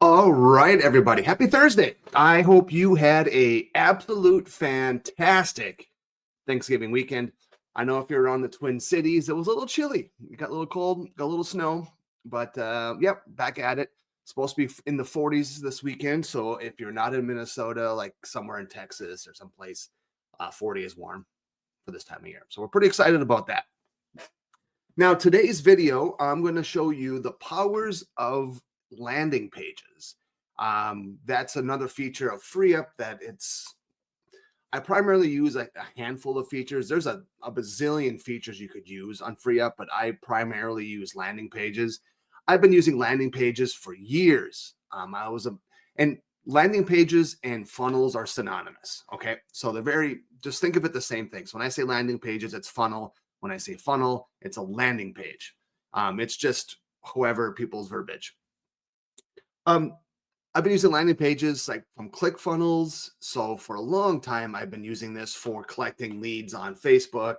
All right, everybody. Happy Thursday. I hope you had a absolute fantastic Thanksgiving weekend. I know if you're around the Twin Cities, it was a little chilly. It got a little cold, got a little snow, but yep, back at it. Supposed to be in the 40s this weekend. So if you're not in Minnesota, like somewhere in Texas or someplace, 40 is warm for this time of year. So we're pretty excited about that. Now, today's video, I'm going to show you the powers of landing pages. That's another feature of FreeUp that I primarily use a handful of features. There's a bazillion features you could use on FreeUp, but I primarily use landing pages. I've been using landing pages for years. And landing pages and funnels are synonymous. Okay. So just think of it the same thing. So when I say landing pages, it's funnel. When I say funnel, it's a landing page. It's just whoever people's verbiage. I've been using landing pages like from ClickFunnels. So for a long time, I've been using this for collecting leads on Facebook,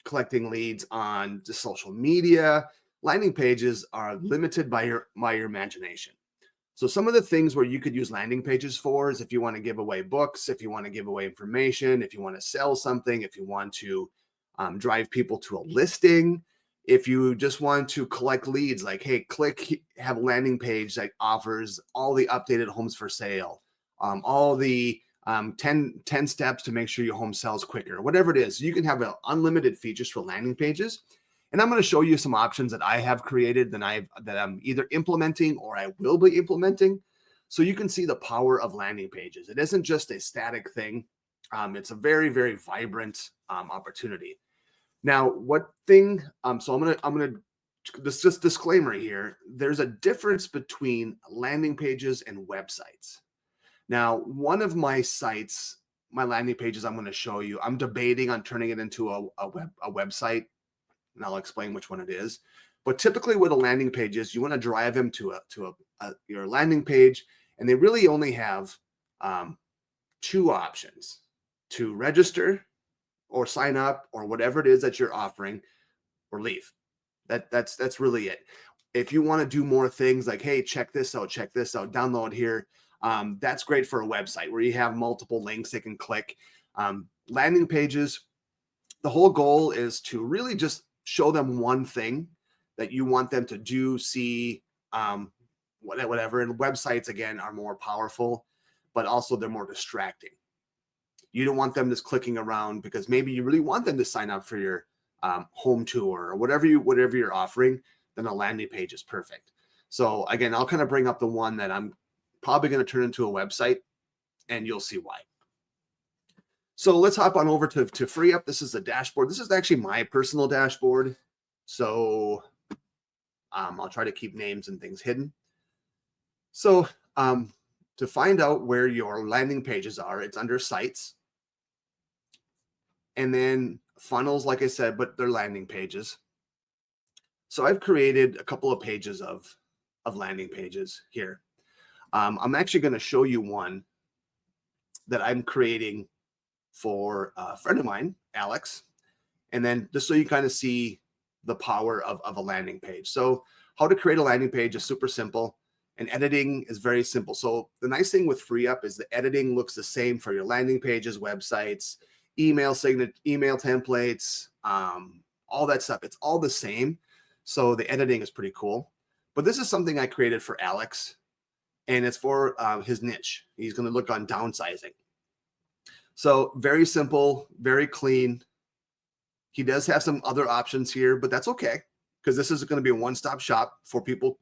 collecting leads on the social media. Landing pages are limited by your imagination. So some of the things where you could use landing pages for is if you want to give away books, if you want to give away information, if you want to sell something, if you want to drive people to a listing, if you just want to collect leads, like, hey, have a landing page that offers all the updated homes for sale, all the 10 steps to make sure your home sells quicker, whatever it is. You can have unlimited features for landing pages. And I'm going to show you some options that I have created that I'm either implementing or I will be implementing. So you can see the power of landing pages. It isn't just a static thing. It's a very, very vibrant opportunity. Now, so I'm gonna this just disclaimer here. There's a difference between landing pages and websites. Now, one of my sites, my landing pages I'm going to show you, I'm debating on turning it into a website, and I'll explain which one it is. But typically with a landing page is you want to drive them to your landing page, and they really only have two options: to register or sign up or whatever it is that you're offering, or leave. That's really it. If you want to do more things like, hey, check this out, download here, that's great for a website where you have multiple links they can click. Landing pages, the whole goal is to really just show them one thing that you want them to do, see, whatever. And websites, again, are more powerful, but also they're more distracting. You don't want them just clicking around because maybe you really want them to sign up for your home tour or whatever you're offering. Then a landing page is perfect. So again, I'll kind of bring up the one that I'm probably going to turn into a website, and you'll see why. So let's hop on over to FreeUp. This is the dashboard. This is actually my personal dashboard. So I'll try to keep names and things hidden. So to find out where your landing pages are, it's under sites. And then funnels, like I said, but they're landing pages. So I've created a couple of pages of landing pages here. I'm actually going to show you one that I'm creating for a friend of mine, Alex. And then just so you kind of see the power of a landing page. So how to create a landing page is super simple, and editing is very simple. So the nice thing with FreeUp is the editing looks the same for your landing pages, websites, email templates, all that stuff. It's all the same. So the editing is pretty cool. But this is something I created for Alex, and it's for his niche. He's going to look on downsizing. So very simple, very clean. He does have some other options here, but that's okay, because this is going to be a one-stop shop for people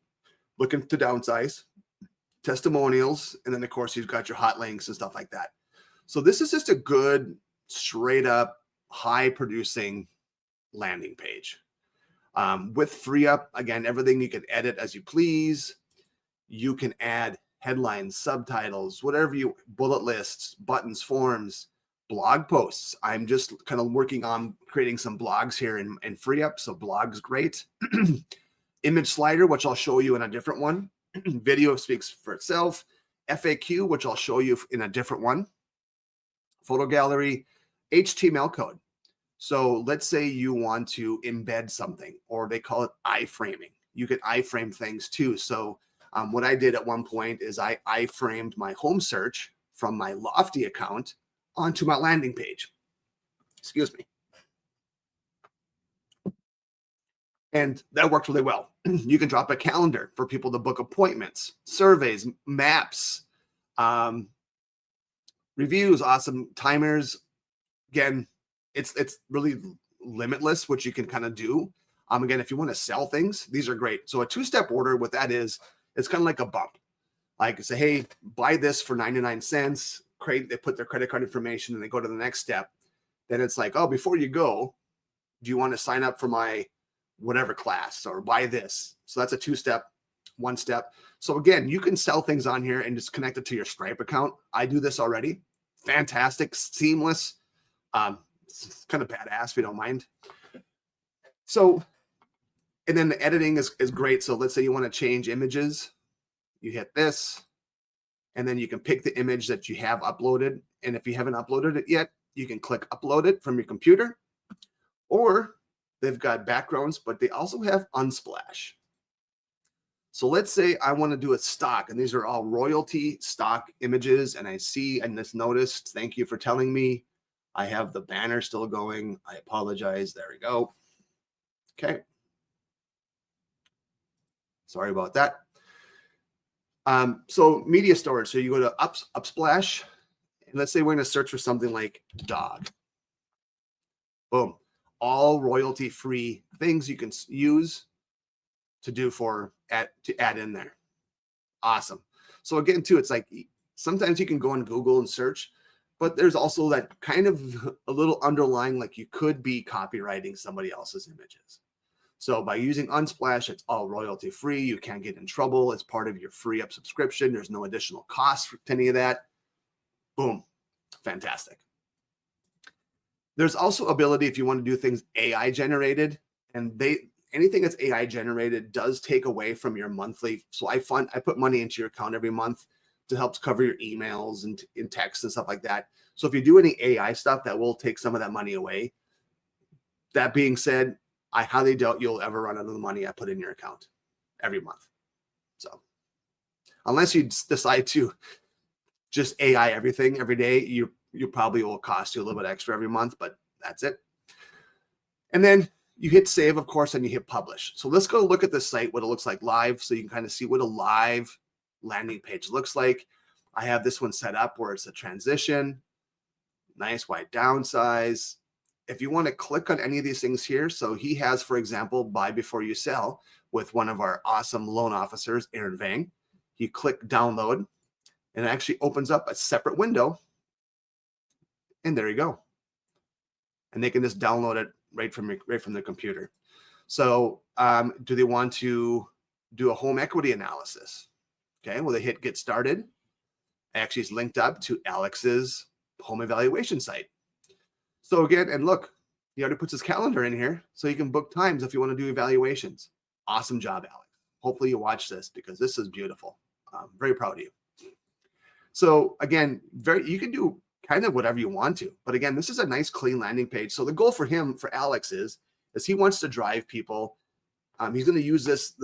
looking to downsize, testimonials, and then of course you've got your hot links and stuff like that. So this is just a good, straight up, high producing landing page. With FreeUp, again, everything you can edit as you please. You can add headlines, subtitles, bullet lists, buttons, forms, blog posts. I'm just kind of working on creating some blogs here in FreeUp, so blogs, great. Image slider, which I'll show you in a different one. Video speaks for itself. FAQ, which I'll show you in a different one. Photo gallery, HTML code. So let's say you want to embed something, or they call it iframing. You can iframe things too. So What I did at one point is I framed my home search from my Lofty account onto my landing page. Excuse me. And that worked really well. You can drop a calendar for people to book appointments, surveys, maps, reviews, awesome timers. Again, it's really limitless what you can kind of do. Again, if you want to sell things, these are great. So a two-step order, what that is, it's kind of like a bump. Like say, hey, buy this for 99 cents. They put their credit card information and they go to the next step. Then it's like, oh, before you go, do you want to sign up for my whatever class or buy this? So that's a two-step, one step. So again, you can sell things on here and just connect it to your Stripe account. I do this already. Fantastic, seamless. It's kind of badass if you don't mind. So, and then the editing is great. So let's say you want to change images. You hit this, and then you can pick the image that you have uploaded. And if you haven't uploaded it yet, you can click upload it from your computer. Or they've got backgrounds, but they also have Unsplash. So let's say I want to do a stock, and these are all royalty stock images. And I see and just noticed, thank you for telling me, I have the banner still going. I apologize. There we go. Okay. Sorry about that. So media storage. So you go to Unsplash, and let's say we're going to search for something like dog. Boom. All royalty-free things you can use to add in there. Awesome. So again, too, it's like sometimes you can go on Google and search, but there's also that kind of a little underlying, like you could be copywriting somebody else's images. So by using Unsplash, it's all royalty free. You can't get in trouble. It's part of your free up subscription. There's no additional cost for any of that. Boom. Fantastic. There's also ability if you want to do things AI generated, and anything that's AI generated does take away from your monthly. So I put money into your account every month to help cover your emails and in text and stuff like that. So if you do any AI stuff, that will take some of that money away. That being said, I highly doubt you'll ever run out of the money I put in your account every month. So unless you decide to just AI everything every day, you probably will cost you a little bit extra every month, but that's it. And then you hit save, of course, and you hit publish. So let's go look at this site, what it looks like live, so you can kind of see what a live landing page looks like. I have this one set up where it's a transition, nice wide downsize. If you want to click on any of these things here, so he has, for example, buy before you sell with one of our awesome loan officers, Aaron Vang. You click download, and it actually opens up a separate window. And there you go. And they can just download it right from the computer. So do they want to do a home equity analysis? Okay, well, they hit get started. Actually, it's linked up to Alex's home evaluation site. So again, and look, he already puts his calendar in here so you can book times if you want to do evaluations. Awesome job, Alex. Hopefully you watch this because this is beautiful. I'm very proud of you. So again, you can do kind of whatever you want to, but again, this is a nice clean landing page. So the goal for Alex is he wants to drive people. He's going to use this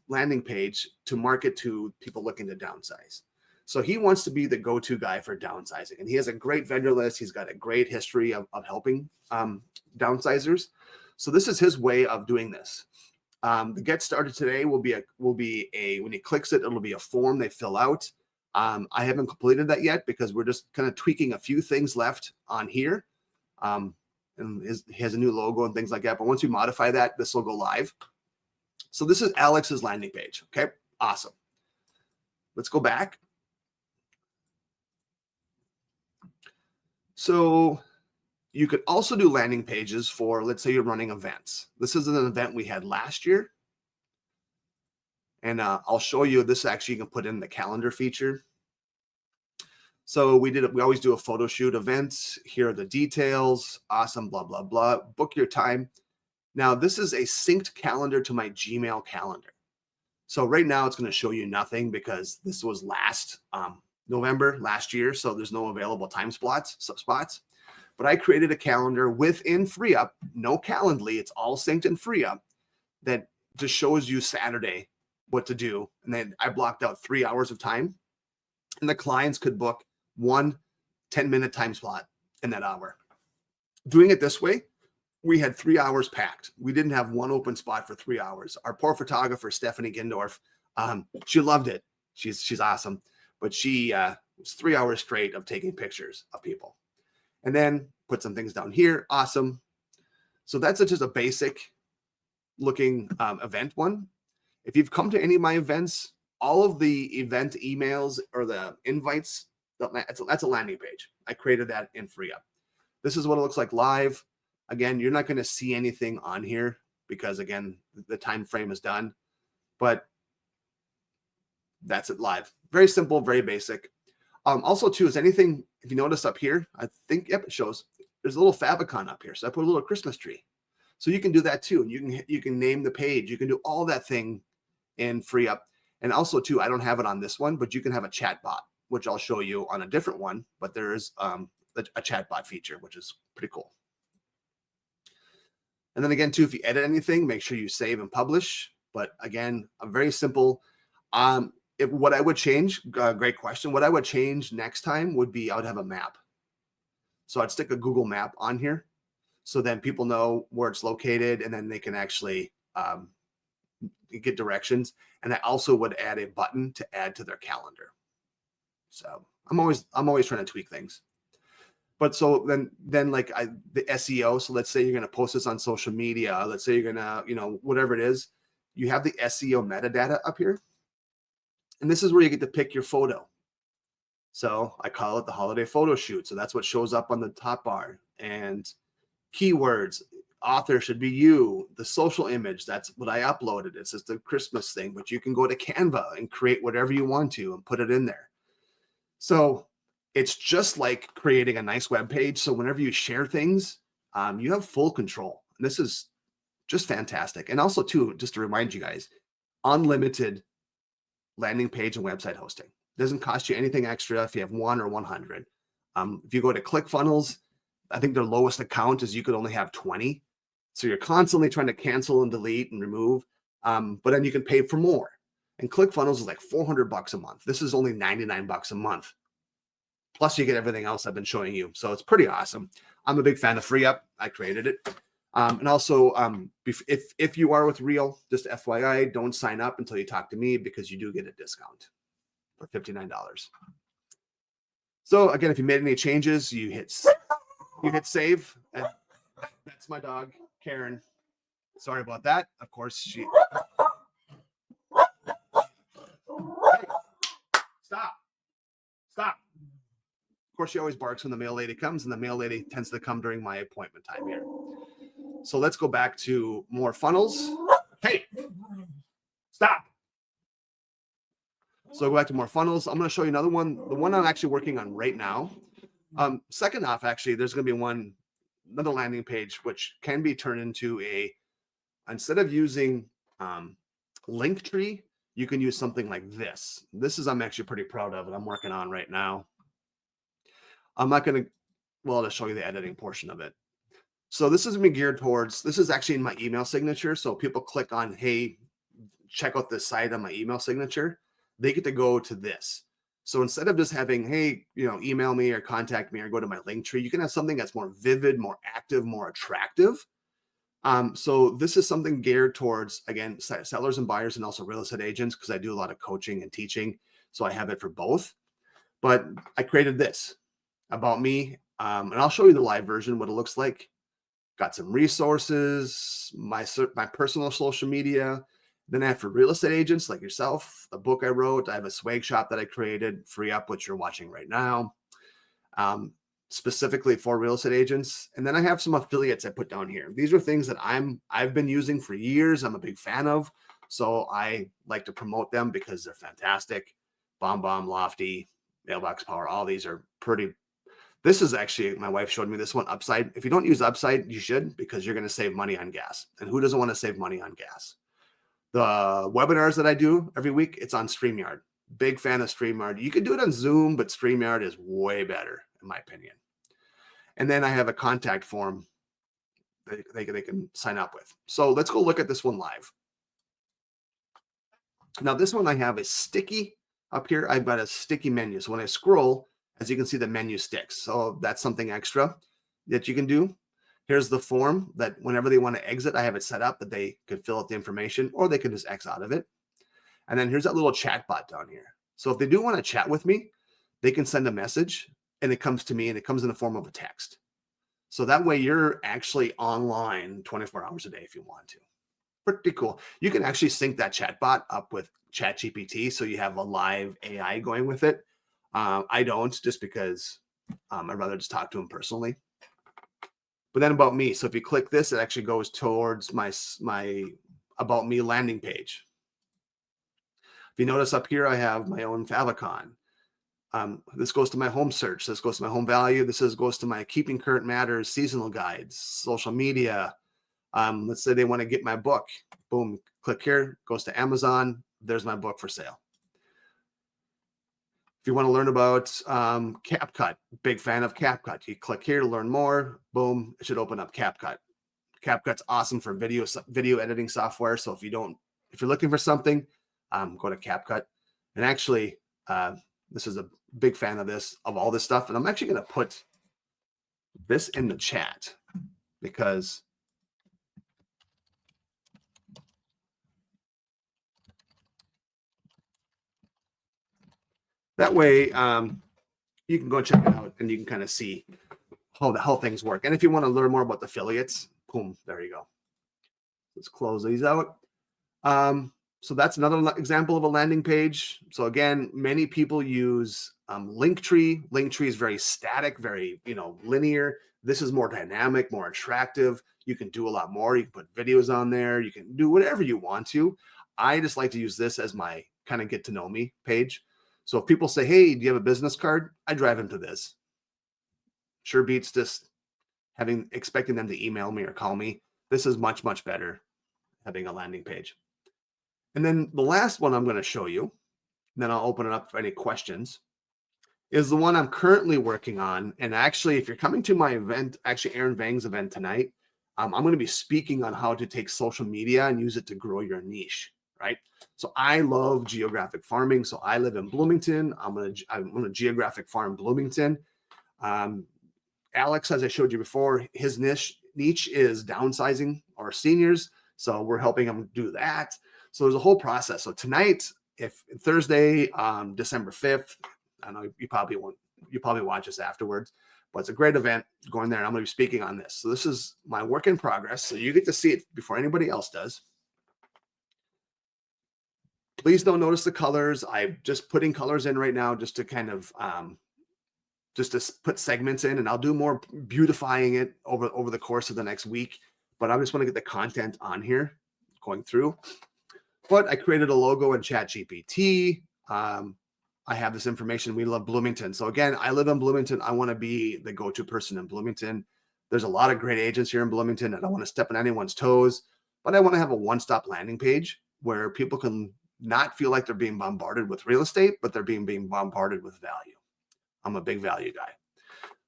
landing page to market to people looking to downsize. So he wants to be the go-to guy for downsizing, and he has a great vendor list. He's got a great history of helping downsizers. So this is his way of doing this. The get started today will be when he clicks it, it'll be a form they fill out. I haven't completed that yet because we're just kind of tweaking a few things left on here. And he has a new logo and things like that. But once we modify that, this will go live. So this is Alex's landing page. Okay, awesome. Let's go back. So you could also do landing pages for, let's say you're running events. This is an event we had last year. And I'll show you this. Actually, you can put in the calendar feature. So we always do a photo shoot event. Here are the details. Awesome, blah, blah, blah. Book your time. Now, this is a synced calendar to my Gmail calendar. So right now it's going to show you nothing because this was last November last year. So there's no available time spots. But I created a calendar within FreeUp, no Calendly. It's all synced in FreeUp that just shows you Saturday what to do. And then I blocked out 3 hours of time, and the clients could book one 10-minute time slot in that hour. Doing it this way, we had 3 hours packed. We didn't have one open spot for 3 hours. Our poor photographer, Stephanie Gindorf, she loved it. She's awesome. But she was 3 hours straight of taking pictures of people. And then put some things down here. Awesome. So that's just a basic looking event one. If you've come to any of my events, all of the event emails or the invites, that's a landing page. I created that in FreeUp. This is what it looks like live. Again, you're not going to see anything on here because, again, the time frame is done. But that's it live. Very simple, very basic. Also, too, is anything, if you notice up here, I think, yep, it shows. There's a little favicon up here. So I put a little Christmas tree. So you can do that, too. You can name the page. You can do all that thing in FreeUp. And also, too, I don't have it on this one, but you can have a chat bot, which I'll show you on a different one. But there is a chat bot feature, which is pretty cool. And then again, too, if you edit anything, make sure you save and publish. But again, a very simple. What I would change, great question. What I would change next time would be I would have a map. So I'd stick a Google map on here, so then people know where it's located, and then they can actually get directions. And I also would add a button to add to their calendar. So I'm always trying to tweak things. But so then like the SEO. So let's say you're going to post this on social media. Let's say you're going to, whatever it is, you have the SEO metadata up here. And this is where you get to pick your photo. So I call it the holiday photo shoot. So that's what shows up on the top bar. And keywords, author should be you. The social image, that's what I uploaded. It's just a Christmas thing, but you can go to Canva and create whatever you want to and put it in there. So it's just like creating a nice web page. So whenever you share things, you have full control. And this is just fantastic. And also, too, just to remind you guys, unlimited landing page and website hosting. It doesn't cost you anything extra if you have 1 or 100. If you go to ClickFunnels, I think their lowest account is you could only have 20. So you're constantly trying to cancel and delete and remove, but then you can pay for more. And ClickFunnels is like $400 a month. This is only $99 a month. Plus you get everything else I've been showing you. So it's pretty awesome. I'm a big fan of FreeUp. I created it. And also, if you are with Real, just FYI, don't sign up until you talk to me, because you do get a discount for $59. So again, if you made any changes, you hit save. And that's my dog, Karen. Sorry about that. Of course, she. Hey, stop. Of course, she always barks when the mail lady comes, and the mail lady tends to come during my appointment time here. So let's go back to more funnels. Hey, stop. So go back to more funnels. I'm going to show you another one. The one I'm actually working on right now. Second off, actually, there's going to be another landing page, which can be turned into instead of using Linktree, you can use something like this. I'm actually pretty proud of it. I'm working on right now. I'm not going to, I'll just show you the editing portion of it. So this is going to be geared towards, this is actually in my email signature. So people click on, hey, check out this site on my email signature. They get to go to this. So instead of just having, hey, email me or contact me or go to my Linktree, you can have something that's more vivid, more active, more attractive. So this is something geared towards, again, sellers and buyers, and also real estate agents, because I do a lot of coaching and teaching. So I have it for both. But I created this about me, and I'll show you the live version, what it looks like. Got some resources, my personal social media. Then I have for real estate agents like yourself, the book I wrote. I have a swag shop that I created, FreeUp, which you're watching right now, specifically for real estate agents. And then I have some affiliates I put down here. These are things that I've been using for years. I'm a big fan of. So I like to promote them because they're fantastic. BombBomb, Lofty, Mailbox Power, all these are pretty. This is actually, my wife showed me this one, Upside. If you don't use Upside, you should, because you're going to save money on gas. And who doesn't want to save money on gas? The webinars that I do every week, it's on StreamYard. Big fan of StreamYard. You can do it on Zoom, but StreamYard is way better, in my opinion. And then I have a contact form they can sign up with. So let's go look at this one live. Now this one I have is sticky up here. I've got a sticky menu. So when I scroll, as you can see, the menu sticks. So that's something extra that you can do. Here's the form that whenever they want to exit, I have it set up that they could fill out the information or they could just X out of it. And then here's that little chat bot down here. So if they do want to chat with me, they can send a message and it comes to me and it comes in the form of a text. So that way you're actually online 24 hours a day if you want to. Pretty cool. You can actually sync that chat bot up with ChatGPT so you have a live AI going with it. I don't, just because I'd rather just talk to him personally. But then about me. So if you click this, it actually goes towards my about me landing page. If you notice up here, I have my own favicon. This goes to my home search. This goes to my home value. This goes to my keeping current matters, seasonal guides, social media. Let's say they want to get my book. Boom, click here, goes to Amazon. There's my book for sale. If you want to learn about CapCut, big fan of CapCut. You click here to learn more. Boom, it should open up CapCut. CapCut's awesome for video editing software. So if you're looking for something, go to CapCut. And actually, this is a big fan of all this stuff. And I'm actually going to put this in the chat because that way you can go check it out and you can kind of see how things work. And if you want to learn more about the affiliates, boom, there you go. Let's close these out. So that's another example of a landing page. So again, many people use Linktree. Linktree is very static, very linear. This is more dynamic, more attractive. You can do a lot more. You can put videos on there. You can do whatever you want to. I just like to use this as my kind of get to know me page. So if people say, hey, do you have a business card? I drive them to this. Sure beats just expecting them to email me or call me. This is much, much better having a landing page. And then the last one I'm going to show you, and then I'll open it up for any questions, is the one I'm currently working on. And actually, if you're coming to my event, actually Aaron Vang's event tonight, I'm going to be speaking on how to take social media and use it to grow your niche, right? So I love geographic farming. So I live in Bloomington. I'm going to geographic farm Bloomington. Alex, as I showed you before, his niche is downsizing our seniors. So we're helping him do that. So there's a whole process. So tonight, if Thursday, December 5th, I know you probably watch this afterwards, but it's a great event going there. And I'm going to be speaking on this. So this is my work in progress. So you get to see it before anybody else does. Please don't notice the colors. I'm just putting colors in right now just to kind of, just to put segments in, and I'll do more beautifying it over the course of the next week. But I just want to get the content on here going through. But I created a logo in ChatGPT. I have this information. We love Bloomington. So again, I live in Bloomington. I want to be the go-to person in Bloomington. There's a lot of great agents here in Bloomington. I don't want to step on anyone's toes, but I want to have a one-stop landing page where people can not feel like they're being bombarded with real estate, but they're being bombarded with value. I'm a big value guy.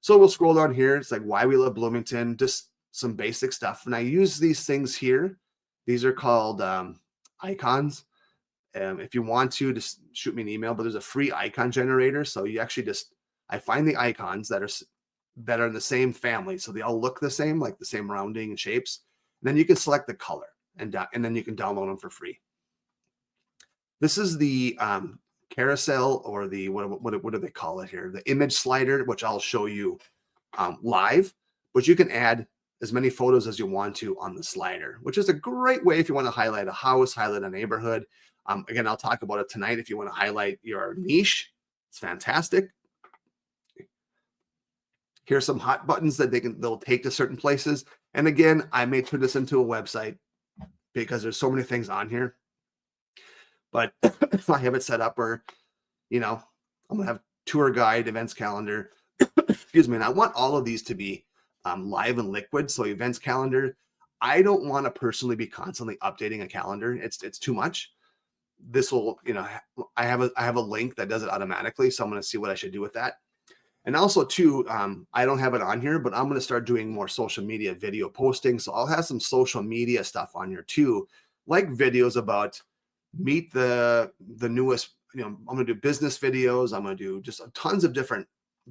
So we'll scroll down here. It's like why we love Bloomington, just some basic stuff. And I use these things here. These are called icons. If you want to, just shoot me an email, but there's a free icon generator. So you actually I find the icons that are in the same family. So they all look the same, like the same rounding and shapes. And then you can select the color and then you can download them for free. This is the carousel, or the, what do they call it here? The image slider, which I'll show you live, but you can add as many photos as you want to on the slider, which is a great way if you want to highlight a house, highlight a neighborhood. Again, I'll talk about it tonight. If you want to highlight your niche, it's fantastic. Here's some hot buttons that they'll take to certain places. And again, I may turn this into a website because there's so many things on here. But I have it set up where, I'm going to have tour guide, events calendar, excuse me. And I want all of these to be live and liquid. So events calendar, I don't want to personally be constantly updating a calendar. It's too much. This will, I have a link that does it automatically. So I'm going to see what I should do with that. And also too, I don't have it on here, but I'm going to start doing more social media video posting. So I'll have some social media stuff on here too, like videos about meet the newest, I'm going to do business videos. I'm going to do just tons of different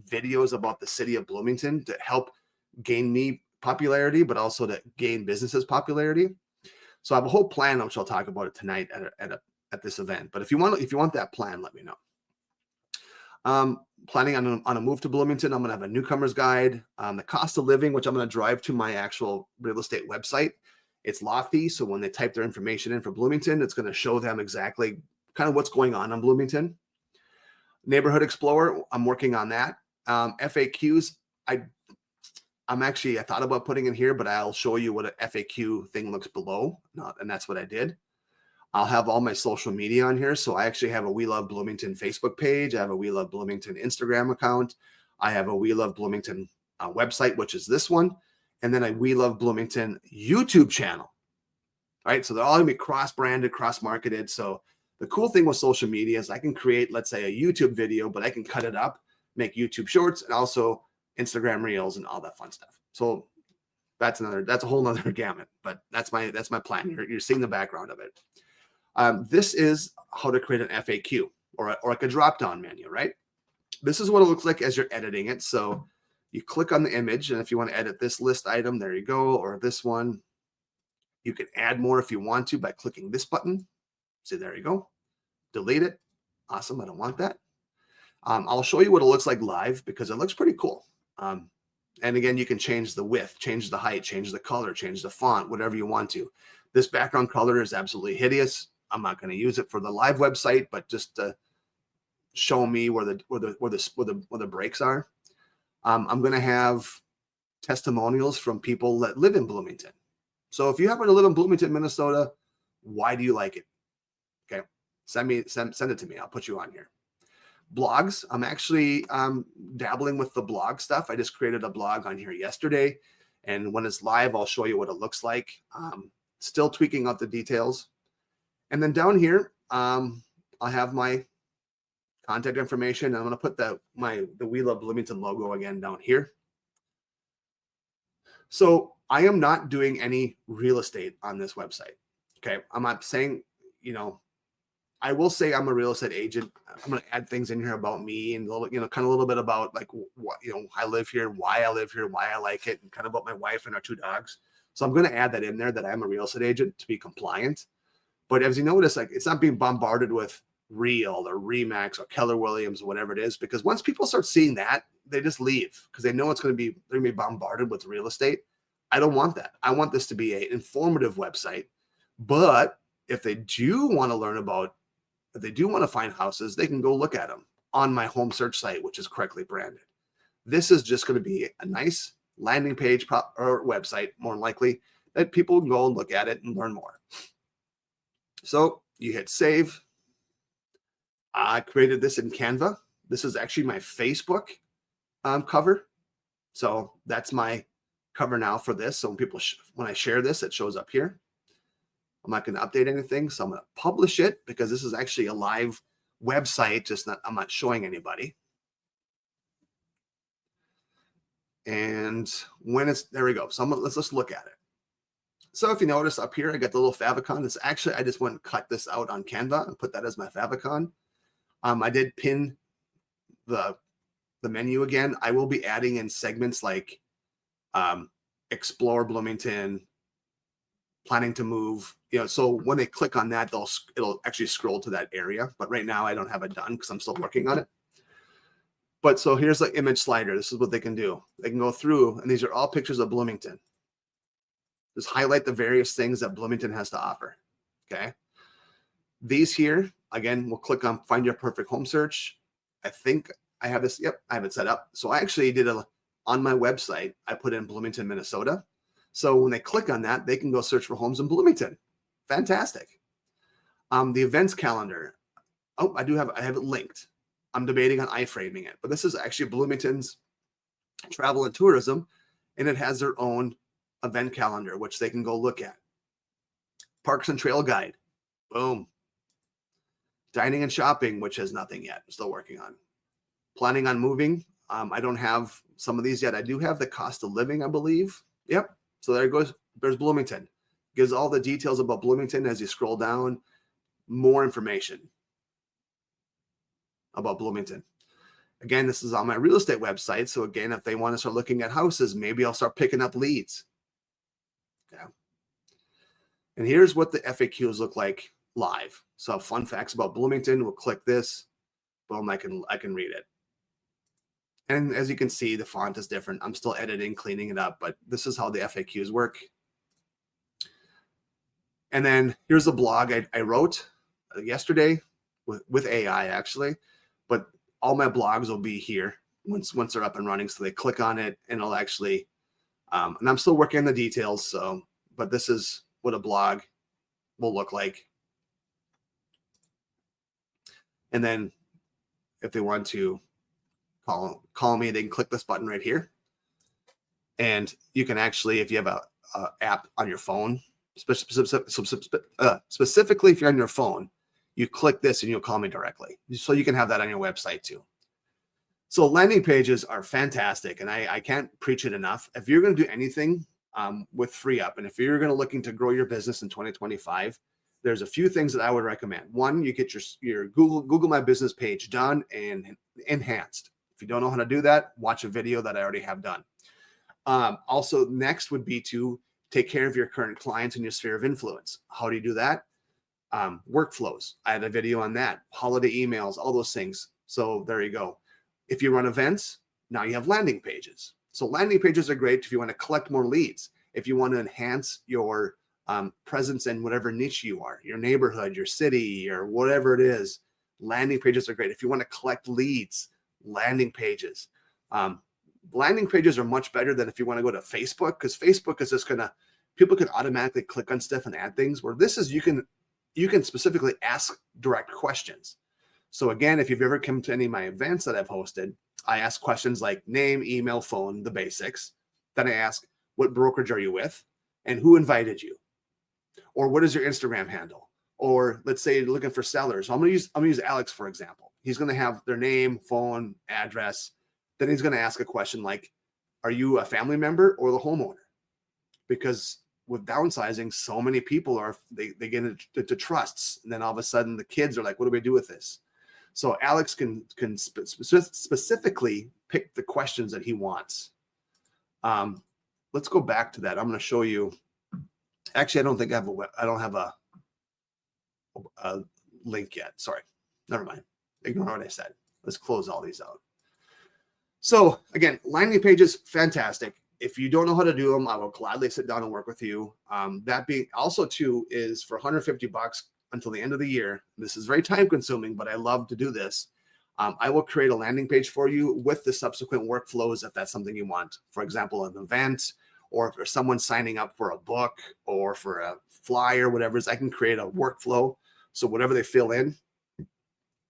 videos about the city of Bloomington to help gain me popularity, but also to gain businesses popularity. So I have a whole plan, which I'll talk about it tonight at this event. But if you want that plan, let me know. Planning on a move to Bloomington. I'm going to have a newcomer's guide. The cost of living, which I'm going to drive to my actual real estate website. It's lofty, so when they type their information in for Bloomington, it's going to show them exactly kind of what's going on in Bloomington. Neighborhood Explorer, I'm working on that. FAQs, I thought about putting in here, but I'll show you what an FAQ thing looks below, and that's what I did. I'll have all my social media on here. So I actually have a We Love Bloomington Facebook page. I have a We Love Bloomington Instagram account. I have a We Love Bloomington website, which is this one. And then a We Love Bloomington YouTube channel. All right. So they're all going to be cross-branded, cross-marketed. So the cool thing with social media is I can create, let's say, a YouTube video, but I can cut it up, make YouTube shorts, and also Instagram Reels and all that fun stuff. So that's a whole nother gamut, but that's my plan. You're seeing the background of it. This is how to create an FAQ or like a drop-down menu, right? This is what it looks like as you're editing it. So you click on the image, and if you want to edit this list item, there you go, or this one. You can add more if you want to by clicking this button. See, there you go. Delete it. Awesome. I don't want that. I'll show you what it looks like live because it looks pretty cool. And again, you can change the width, change the height, change the color, change the font, whatever you want to. This background color is absolutely hideous. I'm not going to use it for the live website, but just to show me where the breaks are. I'm going to have testimonials from people that live in Bloomington. So if you happen to live in Bloomington, Minnesota, why do you like it? Okay, send it to me. I'll put you on here. Blogs. I'm actually dabbling with the blog stuff. I just created a blog on here yesterday, and when it's live, I'll show you what it looks like. Still tweaking out the details. And then down here, I have my contact information. I'm going to put the We Love Bloomington logo again down here. So I am not doing any real estate on this website. Okay. I'm not saying, I will say I'm a real estate agent. I'm going to add things in here about me and kind of a little bit about like what, I live here, why I live here, why I like it, and kind of about my wife and our 2 dogs. So I'm going to add that in there that I'm a real estate agent to be compliant. But as you notice, like it's not being bombarded with Real or Remax or Keller Williams or whatever it is, because once people start seeing that, they just leave because they know they're going to be bombarded with real estate. I don't want that. I want this to be an informative website. But if they do want to learn about, if they do want to find houses, they can go look at them on my home search site, which is correctly branded. This is just going to be a nice landing page or website, more than likely, that people can go and look at it and learn more. So you hit save. I created this in Canva. This is actually my Facebook cover. So that's my cover now for this. So when I share this, it shows up here. I'm not going to update anything. So I'm going to publish it because this is actually a live website. I'm not showing anybody. And there we go. So let's just look at it. So if you notice up here, I got the little favicon. This actually, I just went and cut this out on Canva and put that as my favicon. I did pin the menu again. I will be adding in segments like Explore Bloomington, planning to move. So when they click on that, it'll actually scroll to that area. But right now I don't have it done because I'm still working on it. But so here's the image slider. This is what they can do. They can go through, and these are all pictures of Bloomington. Just highlight the various things that Bloomington has to offer. Okay. These here, again, we'll click on Find Your Perfect Home Search. I think I have this. Yep, I have it set up. So I actually did on my website, I put in Bloomington, Minnesota. So when they click on that, they can go search for homes in Bloomington. Fantastic. The events calendar. Oh, I have it linked. I'm debating on iframing it, but this is actually Bloomington's travel and tourism, and it has their own event calendar, which they can go look at. Parks and Trail Guide. Boom. Dining and shopping, which has nothing yet. I'm still working on. Planning on moving. I don't have some of these yet. I do have the cost of living, I believe. Yep. So there it goes. There's Bloomington. Gives all the details about Bloomington as you scroll down. more information about Bloomington. Again, this is on my real estate website. So again, if they want to start looking at houses, maybe I'll start picking up leads. Yeah. And here's what the FAQs look like live. So fun facts about Bloomington. We'll click this. Boom, I can read it. And as you can see, the font is different. I'm still editing, cleaning it up, but this is how the FAQs work. And then here's a blog I wrote yesterday with AI actually, but all my blogs will be here once they're up and running. So they click on it and it'll actually, and I'm still working on the details. So, but this is what a blog will look like. And then if they want to call me, they can click this button right here. And you can actually, if you have a app on your phone, specifically if you're on your phone, you click this and you'll call me directly. So you can have that on your website too. So landing pages are fantastic, and I can't preach it enough. If you're going to do anything with FreeUp, and if you're going to looking to grow your business in 2025, there's a few things that I would recommend. One, you get your Google My Business page done and enhanced. If you don't know how to do that, watch a video that I already have done. Also, next would be to take care of your current clients in your sphere of influence. How do you do that? Workflows. I had a video on that. Holiday emails, all those things. So there you go. If you run events, now you have landing pages. So landing pages are great if you want to collect more leads. If you want to enhance your presence in whatever niche you are, your neighborhood, your city, or whatever it is, landing pages are great. If you want to collect leads, landing pages. Landing pages are much better than if you want to go to Facebook, because Facebook is just people can automatically click on stuff and add things, where this is you can specifically ask direct questions. So again, if you've ever come to any of my events that I've hosted, I ask questions like name, email, phone, the basics. Then I ask, what brokerage are you with and who invited you? Or what is your Instagram handle? Or let's say you're looking for sellers. So I'm gonna use Alex, for example. He's gonna have their name, phone, address. Then he's gonna ask a question like, are you a family member or the homeowner? Because with downsizing, so many people they get into trusts. And then all of a sudden the kids are like, what do we do with this? So Alex can specifically pick the questions that he wants. Let's go back to that. I'm going to show you. Actually, I don't think I don't have a link yet. Sorry. Never mind. Ignore what I said. Let's close all these out. So again, landing pages, fantastic. If you don't know how to do them, I will gladly sit down and work with you. That being also too is for $150 until the end of the year. This is very time consuming, but I love to do this. I will create a landing page for you with the subsequent workflows if that's something you want. For example, an event, or if there's someone signing up for a book or for a flyer, whatever it is, I can create a workflow. So whatever they fill in,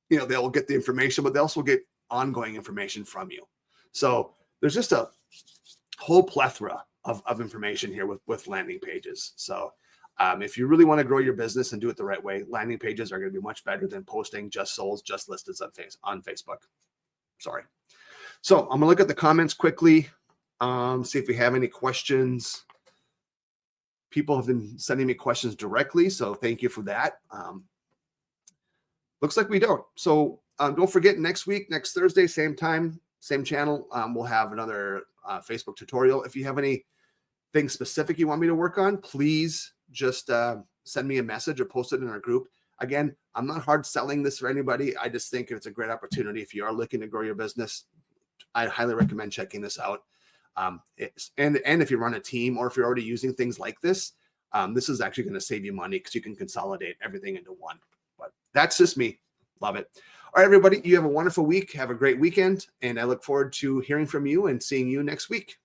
they'll get the information, but they also get ongoing information from you. So there's just a whole plethora of information here with landing pages. So if you really want to grow your business and do it the right way, landing pages are going to be much better than posting just solds, just listeds on Facebook. Sorry. So I'm going to look at the comments quickly, see if we have any questions. People have been sending me questions directly, so thank you for that. Looks like we don't. So don't forget, next week, next Thursday, same time, same channel, we'll have another Facebook tutorial. If you have anything specific you want me to work on, please just send me a message or post it in our group. Again, I'm not hard selling this for anybody. I just think it's a great opportunity. If you are looking to grow your business, I highly recommend checking this out. And if you run a team, or if you're already using things like this is actually going to save you money because you can consolidate everything into one. But that's just me. Love it. All right, everybody, you have a wonderful week. Have a great weekend. And I look forward to hearing from you and seeing you next week.